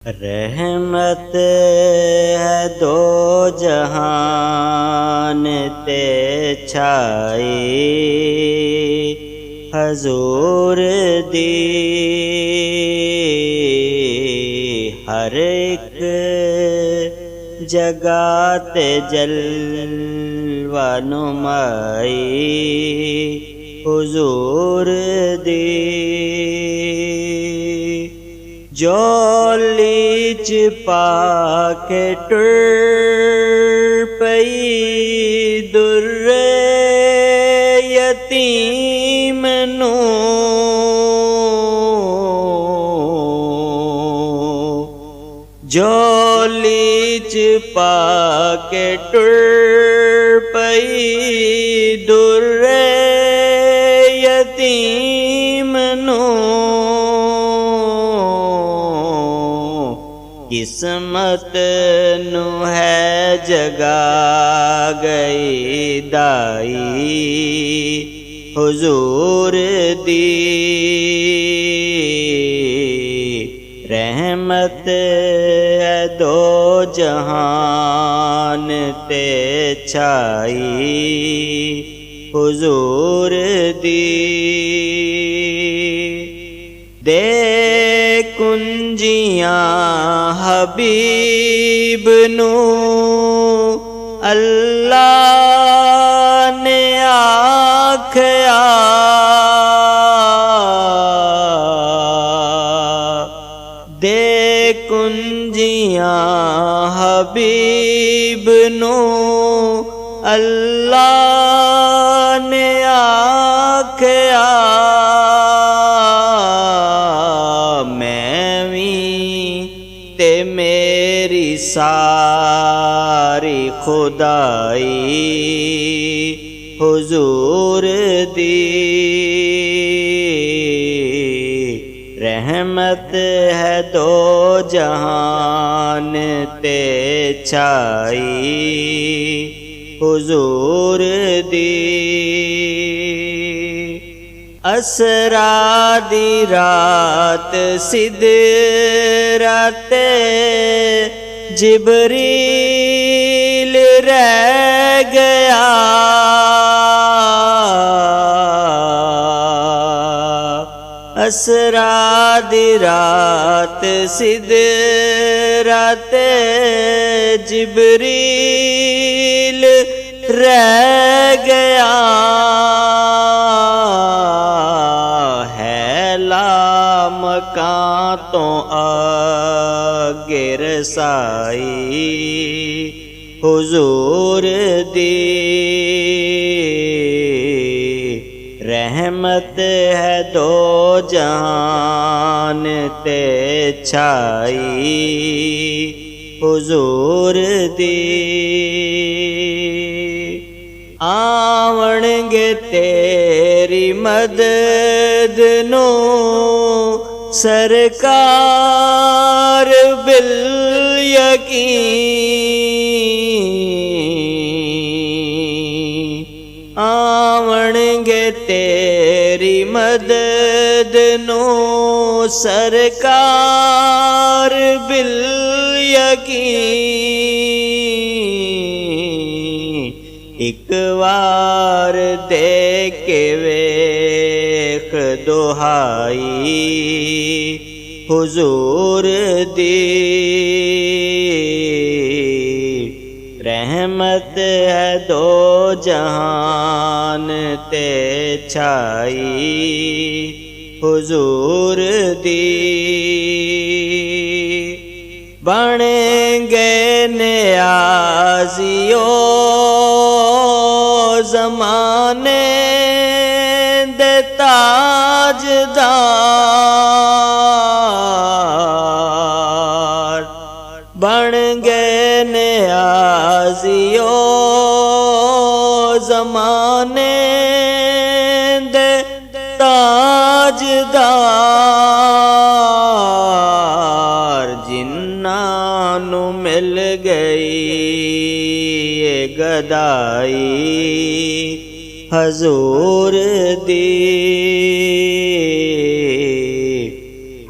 रहमत है दो जहान ते छाई हजूर दी हर एक जगह ते जलवा नुमाई हुजूर दी जोली च पाके टुर पई दुर्रे यतीम नू जोली च पाके टुर पई दुर्रे यतीम नू किस्मत नू है जगा गई दाई हुजूर दी रहमत है दो जहान ते छाई हुजूर दी दे कुंजियां हबीब नू अल्लाह ने आख्या दे कुंजियां हबीब नू अल्लाह ने आख्या मेरी सारी खुदाई हुजूर दी रहमत है दो जहान ते छाई हुजूर दी असरा दी रात सिदरत जिबरील रह गया असरा दी रात सिदरत जिबरील रह गया मकां तो आगे रसाई हुजूर दी रहमत है दो जहान ते छाई हुजूर दी आवणगे तेरी मदद नो सरकार बिल यकीन आवणगे तेरी मदद नो सरकार बिल यकीन एक बार दे के वेख दुहाई हुजूर दी रहमत है दो जहान ते छाई हुजूर दी बन गए नियाज़ियो ज़माने दे ताजदार बन गए नियाज़ियो ज़माने दे ताजदार जिन्नां नू मिल गई ये गदाई हजूर दी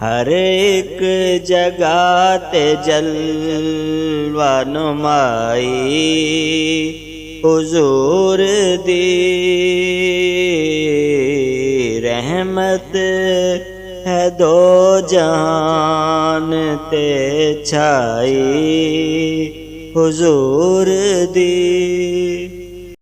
हर एक जगह ते जलवा नुमाई हुजूर दी रहमत है दो जहान ते छाई हुजूर दी।